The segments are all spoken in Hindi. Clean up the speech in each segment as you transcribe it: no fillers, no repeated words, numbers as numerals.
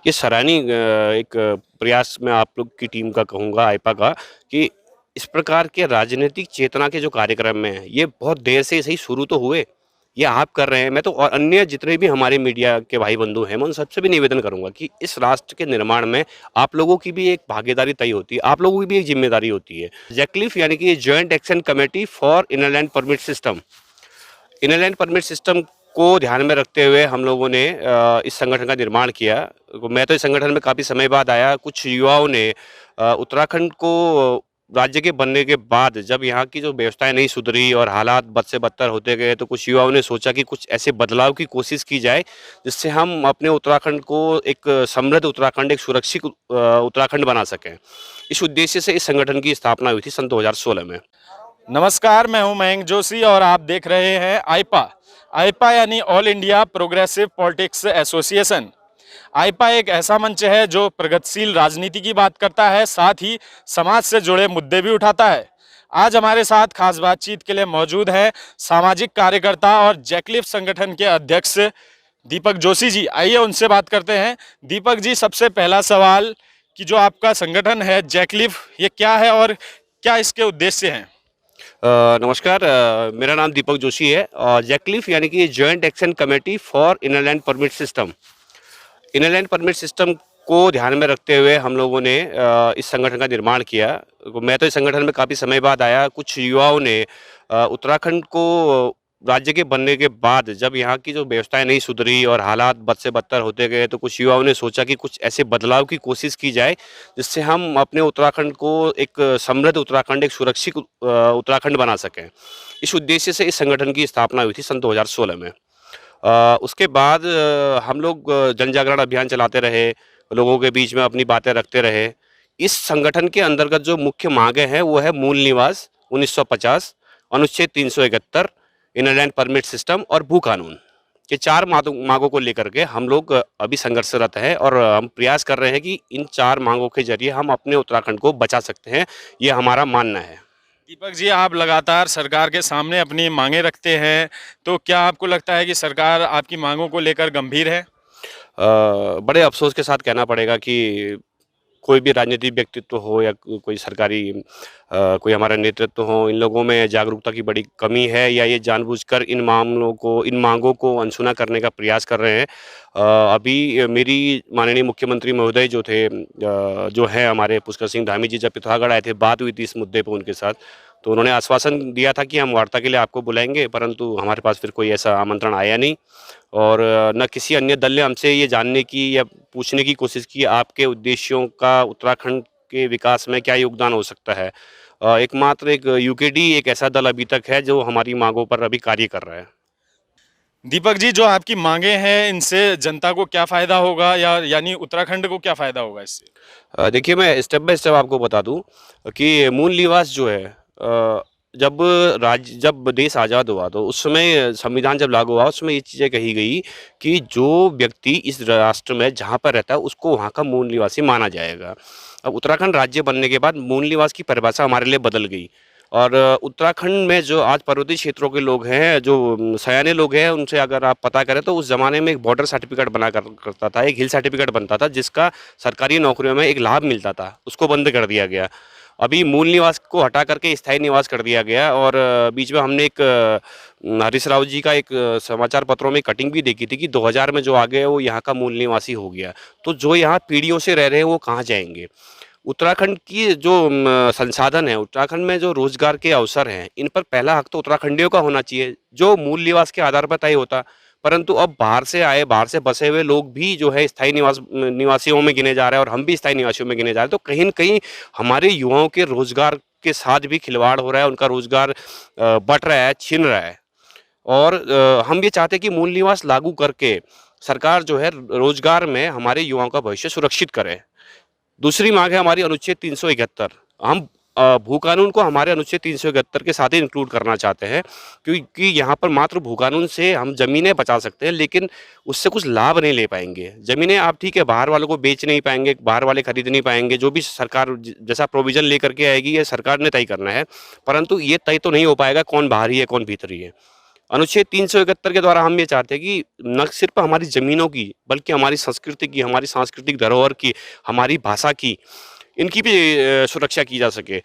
ये सराहनीय एक प्रयास मैं आप लोग की टीम का कहूँगा आइपा का कि इस प्रकार के राजनीतिक चेतना के जो कार्यक्रम हैं, ये बहुत देर से सही शुरू तो हुए। ये आप कर रहे हैं, मैं तो और अन्य जितने भी हमारे मीडिया के भाई-बंधु हैं, मैं उन सबसे भी निवेदन करूँगा कि इस राष्ट्र के निर्माण में आप लोगों की भी एक भागीदारी तय होती है, आप लोगों की भी एक ज़िम्मेदारी होती है। जैकलिफ यानी कि joint action committee for inner line permit system. Inner line permit system को ध्यान में रखते हुए हम लोगों ने इस संगठन का निर्माण किया। मैं तो इस संगठन में काफ़ी समय बाद आया। कुछ युवाओं ने उत्तराखंड को राज्य के बनने के बाद जब यहाँ की जो व्यवस्थाएँ नहीं सुधरी और हालात बद से बदतर होते गए, तो कुछ युवाओं ने सोचा कि कुछ ऐसे बदलाव की कोशिश की जाए, जिससे हम अपने उत्तराखंड को एक समृद्ध उत्तराखंड, एक सुरक्षित उत्तराखंड बना सकें। इस उद्देश्य से इस संगठन की स्थापना हुई थी सन 2016 में। नमस्कार, मैं हूं मयंक जोशी और आप देख रहे हैं आइपा। आइपा यानी all India progressive politics association. AIPA एक ऐसा मंच है जो प्रगतिशील राजनीति की बात करता है, साथ ही समाज से जुड़े मुद्दे भी उठाता है। आज हमारे साथ खास बातचीत के लिए मौजूद है सामाजिक कार्यकर्ता और जैकलिफ संगठन के अध्यक्ष दीपक जोशी जी। आइए उनसे बात करते हैं। दीपक जी, सबसे पहला सवाल कि जो आपका संगठन है जैकलिफ, ये क्या है और क्या इसके उद्देश्य हैं? नमस्कार, मेरा नाम दीपक जोशी है और जैकलिफ यानी कि joint action committee for inner line permit system. Inner line permit system को ध्यान में रखते हुए हम लोगों ने इस संगठन का निर्माण किया। मैं तो इस संगठन में काफ़ी समय बाद आया। कुछ युवाओं ने उत्तराखंड को राज्य के बनने के बाद जब यहाँ की जो व्यवस्थाएं नहीं सुधरी और हालात बद से बदतर होते गए, तो कुछ युवाओं ने सोचा कि कुछ ऐसे बदलाव की कोशिश की जाए, जिससे हम अपने उत्तराखंड को एक समृद्ध उत्तराखंड, एक सुरक्षित उत्तराखंड बना सकें। इस उद्देश्य से इस संगठन की स्थापना हुई थी सन 2016 में। उसके बाद हम लोग जन जागरण अभियान चलाते रहे, लोगों के बीच में अपनी बातें रखते रहे। इस संगठन के अंतर्गत जो मुख्य मांगें हैं वो है मूल निवास 1950, अनुच्छेद 371, इनलैंड परमिट सिस्टम और भू कानून। ये 4 मांगों को लेकर के हम लोग अभी संघर्षरत हैं और हम प्रयास कर रहे हैं कि इन 4 मांगों के ज़रिए हम अपने उत्तराखंड को बचा सकते हैं, ये हमारा मानना है। दीपक जी, आप लगातार सरकार के सामने अपनी मांगें रखते हैं, तो क्या आपको लगता है कि सरकार आपकी मांगों को लेकर गंभीर है? बड़े अफ़सोस के साथ कहना पड़ेगा कि कोई भी राजनीतिक व्यक्तित्व हो या कोई सरकारी कोई हमारा नेतृत्व हो, इन लोगों में जागरूकता की बड़ी कमी है या ये जानबूझकर इन मांगों को अनसुना करने का प्रयास कर रहे हैं। अभी मेरी माननीय मुख्यमंत्री महोदय जो हैं हमारे पुष्कर सिंह धामी जी, जब पिथौरागढ़ आए थे, बात हुई थी इस मुद्दे पे उनके साथ, तो उन्होंने आश्वासन दिया था कि हम वार्ता के लिए आपको बुलाएँगे, परंतु हमारे पास फिर कोई ऐसा आमंत्रण आया नहीं और न किसी अन्य दल ने हमसे ये जानने की या पूछने की कोशिश की आपके उद्देश्यों का उत्तराखंड के विकास में क्या योगदान हो सकता है। एकमात्र एक यूकेडी एक ऐसा दल अभी तक है जो हमारी मांगों पर अभी कार्य कर रहा है। दीपक जी, जो आपकी मांगें हैं, इनसे जनता को क्या फ़ायदा होगा या यानी उत्तराखंड को क्या फ़ायदा होगा इससे? देखिए, मैं स्टेप बाय स्टेप आपको बता दूं कि मूल निवास जो है, जब देश आज़ाद हुआ तो उस समय संविधान जब लागू हुआ, उसमें ये चीज़ें कही गई कि जो व्यक्ति इस राष्ट्र में जहाँ पर रहता है उसको वहाँ का मूल निवासी माना जाएगा। अब उत्तराखंड राज्य बनने के बाद मूल निवास की परिभाषा हमारे लिए बदल गई और उत्तराखंड में जो आज पर्वतीय क्षेत्रों के लोग हैं, जो सयाने लोग हैं, उनसे अगर आप पता करें तो उस ज़माने में एक बॉर्डर सर्टिफिकेट बना करता था, एक हिल सर्टिफिकेट बनता था, जिसका सरकारी नौकरियों में एक लाभ मिलता था, उसको बंद कर दिया गया। अभी मूल निवास को हटा करके स्थायी निवास कर दिया गया और बीच में हमने एक हरीश राव जी का एक समाचार पत्रों में कटिंग भी देखी थी कि 2000 में जो आ गए वो यहाँ का मूल निवासी हो गया। तो जो यहाँ पीढ़ियों से रह रहे हैं वो कहाँ जाएंगे? उत्तराखंड की जो संसाधन है, उत्तराखंड में जो रोजगार के अवसर हैं, इन पर पहला हक तो उत्तराखंडियों का होना चाहिए, जो मूल निवास के आधार पर तय होता। परंतु अब बाहर से आए, बाहर से बसे हुए लोग भी जो है स्थायी निवासियों में गिने जा रहे हैं और हम भी स्थायी निवासियों में गिने जा रहे हैं। तो कहीं न कहीं हमारे युवाओं के रोजगार के साथ भी खिलवाड़ हो रहा है, उनका रोजगार बँट रहा है, छिन रहा है और हम ये चाहते हैं कि मूल निवास लागू करके सरकार जो है रोजगार में हमारे युवाओं का भविष्य सुरक्षित करे। दूसरी मांग है हमारी अनुच्छेद 371। हम भू कानून को हमारे अनुच्छेद 371 के साथ ही इंक्लूड करना चाहते हैं, क्योंकि यहाँ पर मात्र भू कानून से हम ज़मीनें बचा सकते हैं, लेकिन उससे कुछ लाभ नहीं ले पाएंगे। ज़मीनें आप ठीक है बाहर वालों को बेच नहीं पाएंगे, बाहर वाले खरीद नहीं पाएंगे, जो भी सरकार जैसा प्रोविज़न लेकर के आएगी ये सरकार ने तय करना है, परंतु ये तय तो नहीं हो पाएगा कौन बाहरी है कौन भीतरी है। अनुच्छेद 371 के द्वारा हम ये चाहते हैं कि न सिर्फ हमारी ज़मीनों की, बल्कि हमारी संस्कृति की, हमारी सांस्कृतिक धरोहर की, हमारी भाषा की, इनकी भी सुरक्षा की जा सके।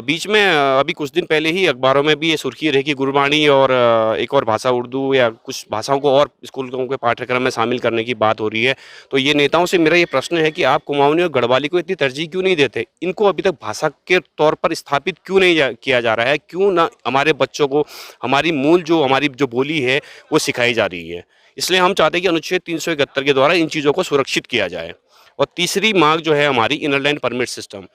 बीच में अभी कुछ दिन पहले ही अखबारों में भी ये सुर्खी रही कि गुरबाणी और एक और भाषा उर्दू या कुछ भाषाओं को और स्कूलों के पाठ्यक्रम में शामिल करने की बात हो रही है। तो ये नेताओं से मेरा ये प्रश्न है कि आप कुमाऊनी और गढ़वाली को इतनी तरजीह क्यों नहीं देते? इनको अभी तक भाषा के तौर पर स्थापित क्यों नहीं किया जा रहा है? क्यों ना हमारे बच्चों को हमारी मूल जो हमारी जो बोली है वो सिखाई जा रही है? इसलिए हम चाहते हैं कि अनुच्छेद 371 के द्वारा इन चीज़ों को सुरक्षित किया जाए। और तीसरी मांग जो है हमारी इनर लाइन परमिट सिस्टम।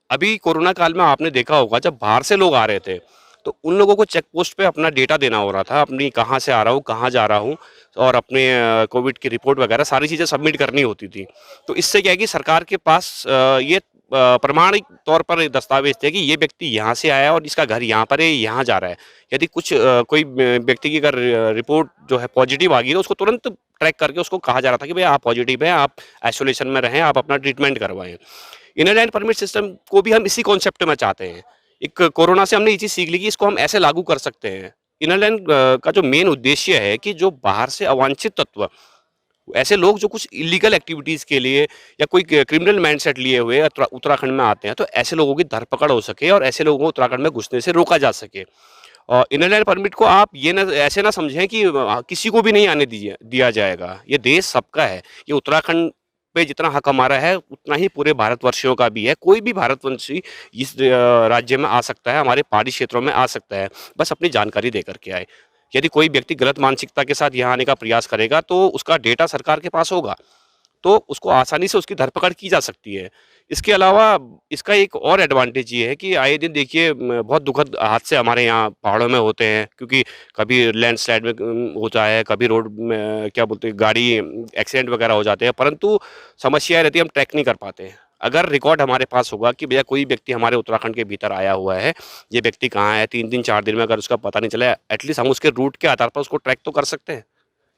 अभी कोरोना काल में आपने देखा होगा जब बाहर से लोग आ रहे थे तो उन लोगों को चेक पोस्ट पे अपना डेटा देना हो रहा था, अपनी कहाँ से आ रहा हूँ, कहाँ जा रहा हूँ, और अपने कोविड की रिपोर्ट वगैरह सारी चीज़ें सबमिट करनी होती थी। तो इससे क्या है कि सरकार के पास ये प्रमाणिक तौर पर दस्तावेज थे कि ये व्यक्ति यहाँ से आया और इसका घर यहाँ पर है, यहाँ जा रहा है। यदि कुछ कोई व्यक्ति की अगर रिपोर्ट जो है पॉजिटिव आ गई तो उसको तुरंत ट्रैक करके उसको कहा जा रहा था कि भैया आप पॉजिटिव हैं, आप आइसोलेशन में रहें, आप अपना ट्रीटमेंट करवाएं। इनर लाइन परमिट सिस्टम को भी हम इसी कॉन्सेप्ट में चाहते हैं। एक कोरोना से हमने ये चीज़ सीख ली कि इसको हम ऐसे लागू कर सकते हैं। इनर लाइन का जो मेन उद्देश्य है कि जो बाहर से अवांछित तत्व, ऐसे लोग जो कुछ इलीगल एक्टिविटीज़ के लिए या कोई क्रिमिनल माइंडसेट लिए हुए उत्तराखंड में आते हैं, तो ऐसे लोगों की धरपकड़ हो सके और ऐसे लोगों को उत्तराखंड में घुसने से रोका जा सके। और इनर लाइन परमिट को आप ये ना ऐसे ना समझें कि किसी को भी नहीं आने दिया जाएगा। ये देश सबका है। ये उत्तराखंड पे जितना हक हमारा है उतना ही पूरे भारतवर्षियों का भी है। कोई भी भारतवंशी इस राज्य में आ सकता है, हमारे पहाड़ी क्षेत्रों में आ सकता है, बस अपनी जानकारी देकर के आए। यदि कोई व्यक्ति गलत मानसिकता के साथ यहाँ आने का प्रयास करेगा तो उसका डेटा सरकार के पास होगा, तो उसको आसानी से उसकी धरपकड़ की जा सकती है। इसके अलावा इसका एक और एडवांटेज ये है कि आए दिन देखिए बहुत दुखद हादसे हमारे यहाँ पहाड़ों में होते हैं, क्योंकि कभी लैंडस्लाइड में होता है, कभी रोड में क्या बोलते हैं गाड़ी एक्सीडेंट वगैरह हो जाते हैं, परंतु समस्या ये रहती है हम ट्रैक नहीं कर पाते हैं। अगर रिकॉर्ड हमारे पास होगा कि भैया कोई व्यक्ति हमारे उत्तराखंड के भीतर आया हुआ है, ये व्यक्ति कहाँ है, 3 दिन 4 दिन में अगर उसका पता नहीं चला, एटलीस्ट हम उसके रूट के आधार पर उसको ट्रैक तो कर सकते हैं।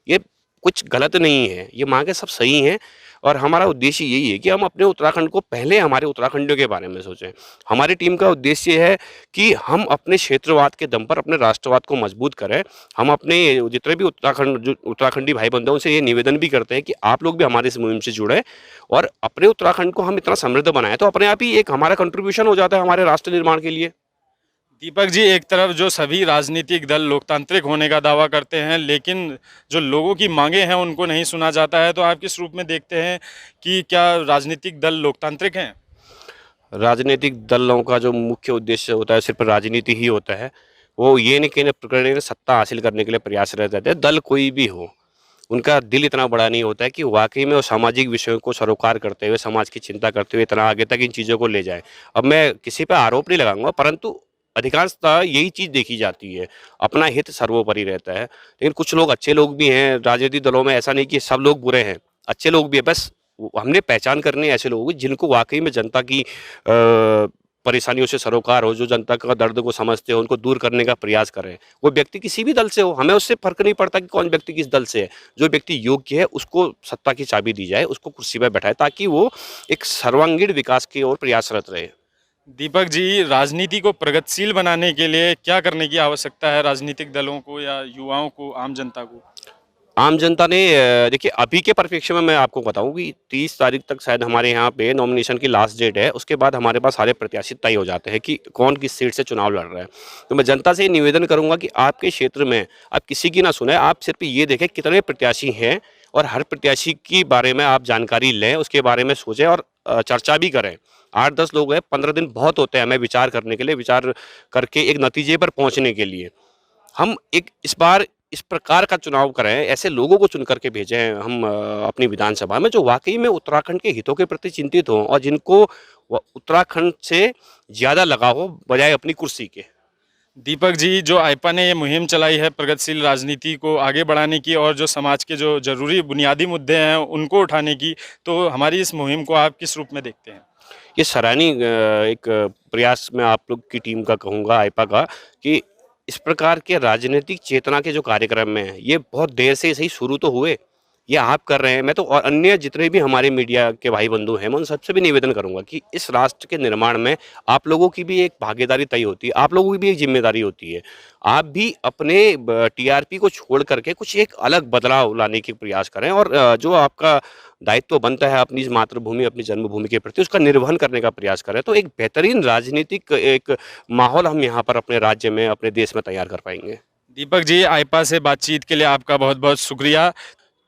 ये कुछ गलत नहीं है, ये माँगें सब सही हैं और हमारा उद्देश्य यही है कि हम अपने उत्तराखंड को पहले हमारे उत्तराखंडियों के बारे में सोचें। हमारी टीम का उद्देश्य ये है कि हम अपने क्षेत्रवाद के दम पर अपने राष्ट्रवाद को मजबूत करें। हम अपने जितने भी उत्तराखंडी भाई-बंधु हैं उनसे ये निवेदन भी करते हैं कि आप लोग भी हमारी इस मुहिम से जुड़ें और अपने उत्तराखंड को हम इतना समृद्ध बनाएँ, तो अपने आप ही एक हमारा कंट्रीब्यूशन हो जाता है हमारे राष्ट्र निर्माण के लिए। दीपक जी, एक तरफ जो सभी राजनीतिक दल लोकतांत्रिक होने का दावा करते हैं, लेकिन जो लोगों की मांगें हैं उनको नहीं सुना जाता है, तो आप किस रूप में देखते हैं कि क्या राजनीतिक दल लोकतांत्रिक हैं? राजनीतिक दलों का जो मुख्य उद्देश्य होता है सिर्फ राजनीति ही होता है। वो ये नहीं कि प्रकरण सत्ता हासिल करने के लिए प्रयासरत रहते हैं। दल कोई भी हो, उनका दिल इतना बड़ा नहीं होता है कि वाक़ई में वो सामाजिक विषयों को सरोकार करते हुए, समाज की चिंता करते हुए इतना आगे तक इन चीज़ों को ले जाएँ। अब मैं किसी पे आरोप नहीं लगाऊँगा, परंतु अधिकांशतः यही चीज़ देखी जाती है, अपना हित सर्वोपरि रहता है। लेकिन कुछ लोग अच्छे लोग भी हैं, राजनीतिक दलों में ऐसा नहीं कि सब लोग बुरे हैं, अच्छे लोग भी हैं। बस हमने पहचान करनी है ऐसे लोगों की जिनको वाक़ई में जनता की परेशानियों से सरोकार हो, जो जनता का दर्द को समझते हो, उनको दूर करने का प्रयास करें। वो व्यक्ति किसी भी दल से हो, हमें उससे फ़र्क नहीं पड़ता कि कौन व्यक्ति किस दल से है। जो व्यक्ति योग्य है, उसको सत्ता की चाबी दी जाए, उसको कुर्सी पे बैठाएँ ताकि वो एक सर्वांगीण विकास की ओर प्रयासरत रहे। दीपक जी, राजनीति को प्रगतिशील बनाने के लिए क्या करने की आवश्यकता है राजनीतिक दलों को या युवाओं को, आम जनता को? आम जनता ने देखिए अभी के परिप्रेक्ष्य में मैं आपको बताऊं कि 30 तारीख तक शायद हमारे यहाँ पे नॉमिनेशन की लास्ट डेट है। उसके बाद हमारे पास सारे प्रत्याशी तय हो जाते हैं कि कौन किस सीट से चुनाव लड़ रहा है। तो मैं जनता से ये निवेदन करूंगा कि आपके क्षेत्र में आप किसी की ना सुने, आप सिर्फ ये देखें कितने प्रत्याशी हैं और हर प्रत्याशी के बारे में आप जानकारी लें, उसके बारे में सोचें और चर्चा भी करें। 8-10 लोग हैं, 15 दिन बहुत होते हैं हमें विचार करने के लिए, विचार करके एक नतीजे पर पहुँचने के लिए। हम एक इस बार इस प्रकार का चुनाव करें, ऐसे लोगों को चुन करके भेजें हम अपनी विधानसभा में जो वाक़ई में उत्तराखंड के हितों के प्रति चिंतित हों और जिनको उत्तराखंड से ज़्यादा लगाव हो बजाय अपनी कुर्सी के। दीपक जी, जो आईपा ने ये मुहिम चलाई है प्रगतिशील राजनीति को आगे बढ़ाने की और जो समाज के जो ज़रूरी बुनियादी मुद्दे हैं उनको उठाने की, तो हमारी इस मुहिम को आप किस रूप में देखते हैं? ये सराहनीय एक प्रयास मैं आप लोग की टीम का कहूँगा, आईपा का, कि इस प्रकार के राजनीतिक चेतना के जो कार्यक्रम में हैं, ये बहुत देर से सही शुरू तो हुए, ये आप कर रहे हैं। मैं तो और अन्य जितने भी हमारे मीडिया के भाई बंधु हैं, मैं उन सबसे भी निवेदन करूँगा कि इस राष्ट्र के निर्माण में आप लोगों की भी एक भागीदारी तय होती है, आप लोगों की भी एक ज़िम्मेदारी होती है। आप भी अपने टीआरपी को छोड़ कर के कुछ एक अलग बदलाव लाने के प्रयास करें और जो आपका दायित्व बनता है अपनी मातृभूमि, अपनी जन्मभूमि के प्रति, उसका निर्वहन करने का प्रयास करें। तो एक बेहतरीन राजनीतिक एक माहौल हम यहाँ पर अपने राज्य में, अपने देश में तैयार कर पाएँगे। दीपक जी, आईपा से बातचीत के लिए आपका बहुत बहुत शुक्रिया।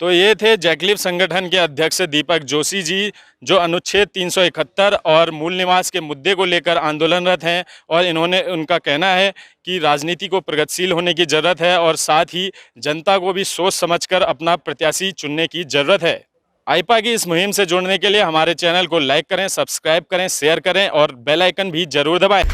तो ये थे जैकलिफ संगठन के अध्यक्ष दीपक जोशी जी, जो अनुच्छेद 371 और मूल निवास के मुद्दे को लेकर आंदोलनरत हैं, और इन्होंने उनका कहना है कि राजनीति को प्रगतिशील होने की ज़रूरत है और साथ ही जनता को भी सोच समझकर अपना प्रत्याशी चुनने की ज़रूरत है। आईपा की इस मुहिम से जुड़ने के लिए हमारे चैनल को लाइक करें, सब्सक्राइब करें, शेयर करें और बेल आइकन भी जरूर दबाएं।